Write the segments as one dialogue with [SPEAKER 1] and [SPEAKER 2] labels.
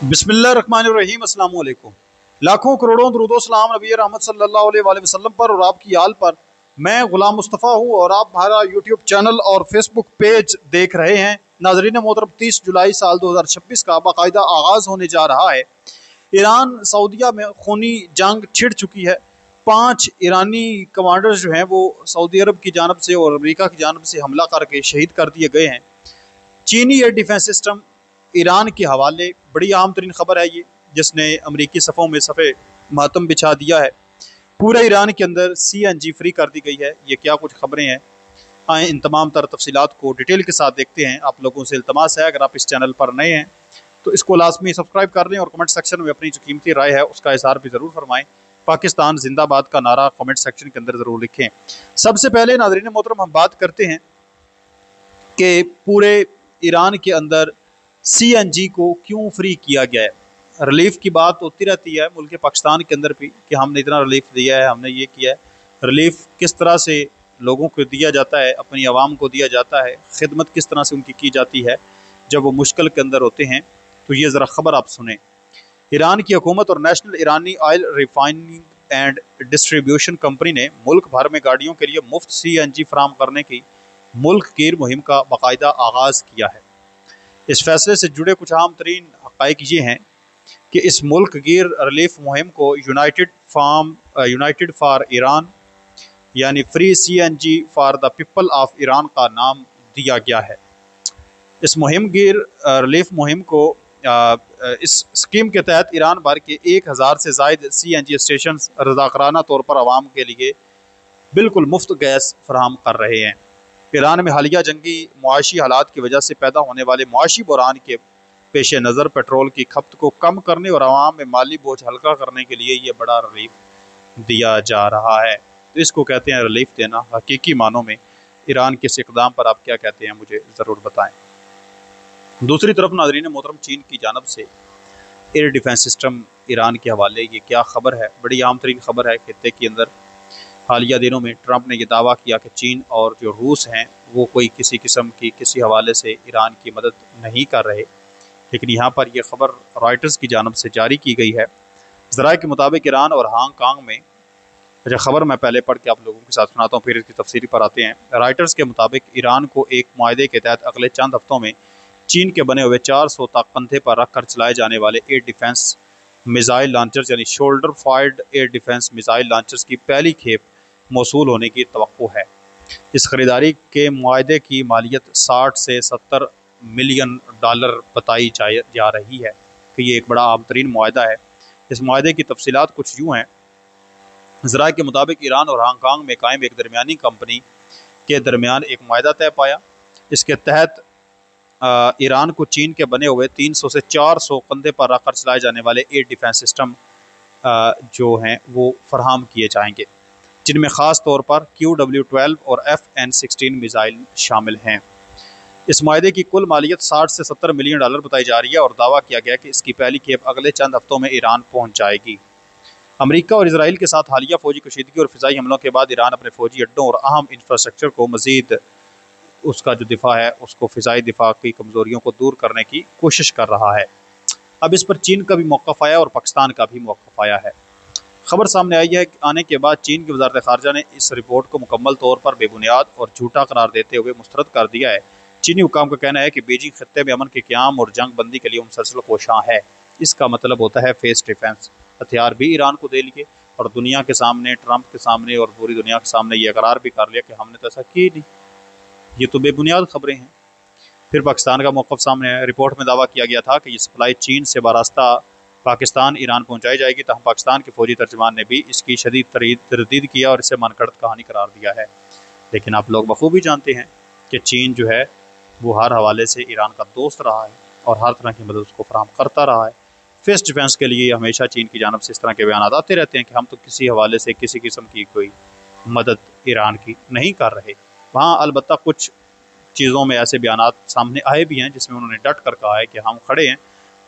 [SPEAKER 1] बिस्मिल्लाहिर्रहमानिर्रहीम, अस्सलाम वालेकुम। लाखों करोड़ों दुरूदो सलाम नबी रहमत सल्लल्लाहु अलैहि वसल्लम पर और आपकी आल पर। मैं गुलाम मुस्तफ़ा हूँ और आप हमारा यूट्यूब चैनल और फेसबुक पेज देख रहे हैं। नाज़रीन मोहतरम, 30 जुलाई साल 2026 का बाकायदा आगाज़ होने जा रहा है। ईरान सऊदिया में खूनी जंग छिड़ चुकी है। 5 ईरानी कमांडर्स जो हैं वो सऊदी अरब की जानब से और अमेरिका की जानब से हमला करके शहीद कर दिए गए हैं। चीनी एयर डिफेंस सिस्टम ईरान के हवाले बड़ी अहम तरीन खबर है ये, जिसने अमरीकी सफ़ों में सफ़े मातम बिछा दिया है। पूरे ईरान के अंदर CNG फ्री कर दी गई है। ये क्या कुछ खबरें हैं, आए इन तमाम तर तफसीलात को डिटेल के साथ देखते हैं। आप लोगों से इल्तमास है, अगर आप इस चैनल पर नए हैं तो इसको लाजमी सब्सक्राइब कर लें और कमेंट सेक्शन में अपनी जो कीमती राय है उसका इज़हार भी ज़रूर फरमाएँ। पाकिस्तान जिंदाबाद का नारा कमेंट सेक्शन के अंदर ज़रूर लिखें। सबसे पहले नाज़रीन मोहतरम, हम बात करते हैं कि पूरे ईरान के अंदर CNG को क्यों फ्री किया गया है। रिलीफ की बात होती रहती है मुल्क पाकिस्तान के अंदर भी कि हमने इतना रिलीफ दिया है, हमने ये किया है। रिलीफ किस तरह से लोगों को दिया जाता है, अपनी आवाम को दिया जाता है, खिदमत किस तरह से उनकी की जाती है जब वो मुश्किल के अंदर होते हैं, तो ये ज़रा ख़बर आप सुने। ईरान की हुकूमत और national Irani oil refining and distribution company ने मुल्क भर में गाड़ियों के लिए मुफ्त CNG फराम करने की मुल्क गिर मुहिम का बाकायदा आगाज़ किया है। इस फैसले से जुड़े कुछ अहम तरीन हक़ाइक़ ये हैं कि इस मुल्क गिर रिलीफ मुहिम को यूनाइटेड फॉर ईरान यानी free CNG for the people of Iran का नाम दिया गया है। इस मुहिम गिर रिलीफ मुहिम को इस स्कीम के तहत ईरान भर के 1000 से ज़ायद CNG स्टेशन रज़ाकाराना तौर पर आवाम के लिए बिल्कुल मुफ्त गैस फराहम कर रहे हैं। ईरान में हालिया जंगी मुआशी हालात की वजह से पैदा होने वाले मुआशी बहरान के पेश नज़र पेट्रोल की खपत को कम करने और आवाम में माली बोझ हल्का करने के लिए ये बड़ा रिलीफ दिया जा रहा है। तो इसको कहते हैं रिलीफ देना। हकीकी मानों में ईरान के इस इक़दाम पर आप क्या कहते हैं, मुझे ज़रूर बताएं। दूसरी तरफ नाज़रीन मोहतरम, चीन की जानब से एयर डिफेंस सिस्टम ईरान के हवाले ये क्या खबर है, बड़ी आम तरीन खबर है। खित्ते के अंदर हालिया दिनों में ट्रंप ने यह दावा किया कि चीन और जो रूस हैं वो कोई किसी किस्म की किसी हवाले से ईरान की मदद नहीं कर रहे, लेकिन यहाँ पर यह ख़बर रॉयटर्स की जानब से जारी की गई है। ज़राए के मुताबिक ईरान और हांगकांग में, अच्छा खबर मैं पहले पढ़ के आप लोगों के साथ सुनाता हूँ, फिर इसकी तफसील पर आते हैं। रॉयटर्स के मुताबिक ईरान को एक मुआहदे के तहत अगले चंद हफ्तों में चीन के बने हुए 400 तक कंधे पर रख कर चलाए जाने वाले एयर डिफेंस मिज़ाइल लॉन्चर्स यानी shoulder fired air defence missile launchers की पहली खेप मौसूल होने की तवक्को है। इस ख़रीदारी के मुआहदे की मालियत 60 से 70 मिलियन डॉलर बताई जा रही है कि ये एक बड़ा आम तरीन मुआहदा है। इस मुआहदे की तफसीलात कुछ यूँ हैं। ज़राए के मुताबिक ईरान और हांगकांग में कायम एक दरमियानी कंपनी के दरमियान एक मुआहदा तय पाया। इसके तहत ईरान को चीन के बने हुए 300 से 400 कंधे पर रखकर चलाए जाने वाले एयर डिफेंस सिस्टम जो हैं वो फराहम किए जाएंगे, जिनमें ख़ास तौर पर QW-12 और FN-16 मिज़ाइल शामिल हैं। इस मुआहदे की कुल मालियत 60 से 70 मिलियन डॉलर बताई जा रही है और दावा किया गया कि इसकी पहली खेप अगले चंद हफ्तों में ईरान पहुँच जाएगी। अमेरिका और इसराइल के साथ हालिया फौजी कशीदगी और फ़िज़ाई हमलों के बाद ईरान अपने फौजी अड्डों और अहम इंफ्रास्ट्रक्चर को मज़ीद उसका जो दिफा है उसको फ़िज़ाई दिफा की कमज़ोरियों को दूर करने की कोशिश कर रहा है। अब इस पर चीन का भी मौक़िफ़ आया और पाकिस्तान का भी मौक़िफ़ आया है। खबर सामने आई है आने के बाद चीन की वज़ारत ख़ारजा ने इस रिपोर्ट को मुकम्मल तौर पर बेबुनियाद और झूठा करार देते हुए मुस्तरद कर दिया है। चीनी हुकाम का कहना है कि बीजिंग खत्ते में अमन के क़याम और जंग बंदी के लिए मुसलसल कोशां है। इसका मतलब होता है फेस डिफेंस। हथियार भी ईरान को दे लिए और दुनिया के सामने, ट्रंप के सामने और पूरी दुनिया के सामने ये करार भी कर लिया कि हमने तो ऐसा की नहीं। ये तो बेबुनियाद खबरें हैं। फिर पाकिस्तान का मौक़िफ़ सामने है। रिपोर्ट में दावा किया गया था कि ये सप्लाई चीन से बारास्ता पाकिस्तान ईरान पहुंचाई जाएगी, तहम पाकिस्तान के फौजी तर्जमान ने भी इसकी शदीद तरदीद किया और इसे मनगढ़ंत कहानी करार दिया है। लेकिन आप लोग बखूबी जानते हैं कि चीन जो है वो हर हवाले से ईरान का दोस्त रहा है और हर तरह की मदद उसको फराहम करता रहा है। फेस डिफेंस के लिए हमेशा चीन की जानब से इस तरह के बयान आते रहते हैं कि हम तो किसी हवाले से किसी किस्म की कोई मदद ईरान की नहीं कर रहे। वहाँ अलबत्ता कुछ चीज़ों में ऐसे बयान सामने आए भी हैं जिसमें उन्होंने डट कर कहा है कि हम खड़े हैं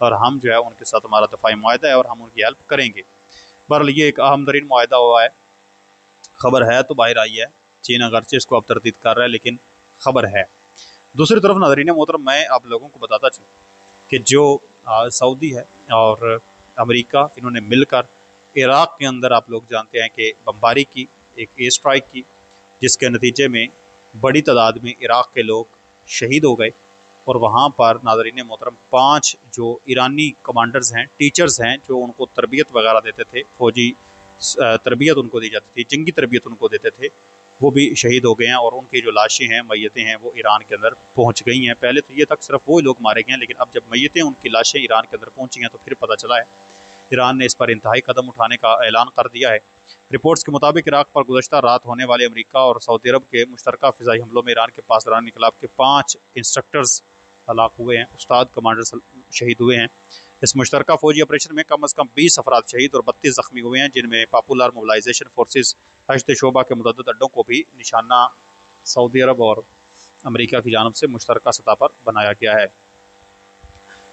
[SPEAKER 1] और हम जो है उनके साथ हमारा दफ़ाई मुआहदा है और हम उनकी हेल्प करेंगे। बहरहाल ये एक अहम तरीन मुआहदा हुआ है। खबर है तो बाहर आई है। चीन अगरचे इसको अब तरदीद कर रहा है, लेकिन खबर है। दूसरी तरफ नाज़रीन मोहतरम, मैं आप लोगों को बताता चलूँ कि जो सऊदी है और अमेरिका, इन्होंने मिलकर इराक़ के अंदर आप लोग जानते हैं कि बमबारी की, एक एयर स्ट्राइक की, जिसके नतीजे में बड़ी तादाद में इराक़ के लोग शहीद हो गए। और वहाँ पर नाज़रीन मोहतरम 5 जो ईरानी कमांडर्स हैं, टीचर्स हैं, जो उनको तरबियत वगैरह देते थे, फ़ौजी तरबियत उनको दी जाती थी, जंगी तरबियत उनको देते थे, वो भी शहीद हो गए हैं। और उनकी जो लाशें हैं, मैयतें हैं, वो ईरान के अंदर पहुँच गई हैं। पहले तो ये तक सिर्फ वो लोग मारे गए हैं, लेकिन अब जब मैयतें, उनकी लाशें ईरान के अंदर पहुँची हैं, तो फिर पता चला है ईरान ने इस पर इंतहाई कदम उठाने का ऐलान कर दिया है। रिपोर्ट्स के मुताबिक इराक़ पर गुज़श्ता रात होने वाले अमेरिका और सऊदी अरब के मुश्तरका फ़िज़ाई हमलों में ईरान के पासदारान इनक़लाब के 5 इंस्ट्रक्टर्स हलाक हुए हैं, उस्ताद कमांडर शहीद हुए हैं। इस मुश्तरका फ़ौजी ऑपरेशन में कम अज़ कम 20 अफराद शहीद और 32 ज़ख्मी हुए हैं, जिनमें पॉपुलर मोबिलाइजेशन फोर्सेस हश्द शोबा के मुतअद्दिद अड्डों को भी निशाना सऊदी अरब और अमेरिका की जानब से मुश्तरका सतह पर बनाया गया है।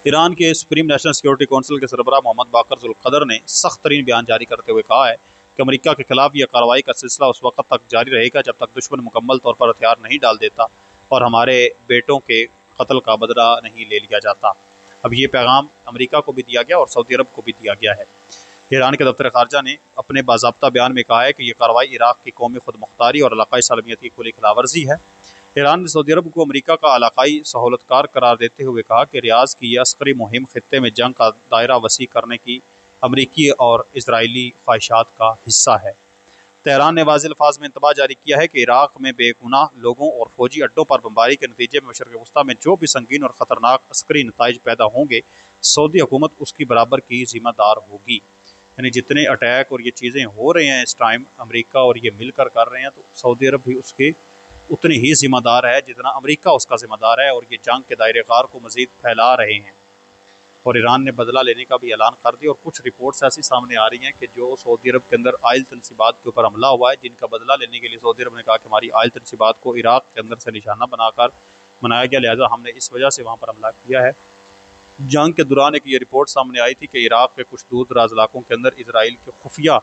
[SPEAKER 1] ईरान के सुप्रीम नेशनल सिक्योरिटी कौंसिल के सरबराह मोहम्मद बाकर ज़ुल्क़दर ने सख्त तरीन बयान जारी करते हुए कहा है कि अमेरिका के खिलाफ यह कार्रवाई का सिलसिला उस वक्त तक जारी रहेगा जब तक दुश्मन मुकम्मल तौर पर हथियार नहीं डाल देता और हमारे बेटों के कत्ल का बदला नहीं ले लिया जाता। अब ये पैगाम अमेरिका को भी दिया गया और सऊदी अरब को भी दिया गया है। ईरान के दफ्तर ख़ारजा ने अपने बाज़ाब्ता बयान में कहा है कि यह कार्रवाई इराक़ की कौमी खुद मुख्तारी और इलाक़ाई सालमियत की खुली खिलाफवर्जी है। ईरान ने सऊदी अरब को अमेरिका का इलाक़ाई सहूलतकार करार देते हुए कहा कि रियाज़ की यह अस्करी मुहिम ख़ित्ते में जंग का दायरा वसी करने की अमरीकी और इसराइली ख्वाहिशात का हिस्सा है। तेहरान ने वाज़ेह अल्फाज में इंतबाह जारी किया है कि इराक़ में बेगुनाह लोगों और फ़ौजी अड्डों पर बमबारी के नतीजे में मशरिक़ वस्ता में जो भी संगीन और ख़तरनाक अस्करी नताइज पैदा होंगे, सऊदी हुकूमत उसकी बराबर की ज़िम्मेदार होगी। यानी जितने अटैक और ये चीज़ें हो रहे हैं इस टाइम, अमेरिका और ये मिलकर कर रहे हैं, तो सऊदी अरब भी उसके उतनी ही ज़िम्मेदार है जितना अमेरिका उसका ज़िम्मेदार है। और ये जंग के दायरे कार को मज़ीद फैला रहे हैं और ईरान ने बदला लेने का भी ऐलान कर दिया। और कुछ रिपोर्ट्स ऐसी सामने आ रही हैं कि जो सऊदी अरब के अंदर आयल तनसीबात के ऊपर हमला हुआ है, जिनका बदला लेने के लिए सऊदी अरब ने कहा कि हमारी आयल तनसीबात को इराक़ के अंदर से निशाना बनाकर बनाया गया, लिहाजा हमने इस वजह से वहाँ पर हमला किया है। जंग के दौरान एक ये रिपोर्ट सामने आई थी कि इराक़ के कुछ दूर दराज इलाकों के अंदर इसराइल के खुफिया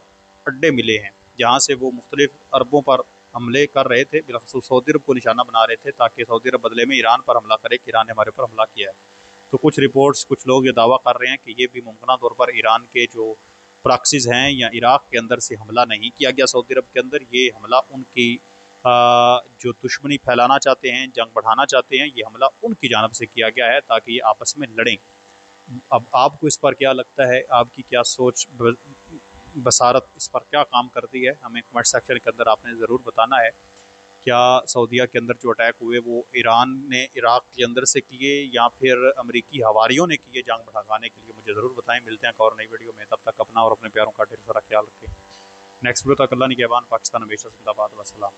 [SPEAKER 1] अड्डे मिले हैं, जहाँ से वो मुख्तलिफ अरबों पर हमले कर रहे थे, बिलखसूस सऊदी अरब को निशाना बना रहे थे, ताकि सऊदी अरब बदले में ईरान पर हमला करे कि ईरान ने हमारे ऊपर हमला किया है। तो कुछ रिपोर्ट्स, कुछ लोग ये दावा कर रहे हैं कि ये भी मुमकिन तौर पर ईरान के जो प्रॉक्सीज़ हैं या इराक़ के अंदर से हमला नहीं किया गया सऊदी अरब के अंदर, ये हमला उनकी जो दुश्मनी फैलाना चाहते हैं, जंग बढ़ाना चाहते हैं, ये हमला उनकी जानब से किया गया है ताकि ये आपस में लड़ें। अब आपको इस पर क्या लगता है, आपकी क्या सोच बसारत इस पर क्या काम करती है, हमें कमेंट सेक्शन के अंदर आपने ज़रूर बताना है। क्या सऊदीया के अंदर जो अटैक हुए वो ईरान ने इराक़ के अंदर से किए या फिर अमरीकी हवारियों ने किए जंग भड़काने के लिए, मुझे ज़रूर बताएं। मिलते हैं एक और नई वीडियो में, तब तक अपना और अपने प्यारों का ढेर सारा ख्याल रखें। नेक्स्ट वीडियो तक अल्लाह निगहबान। पाकिस्तान हमेशा जिंदाबाद। वस्सलाम।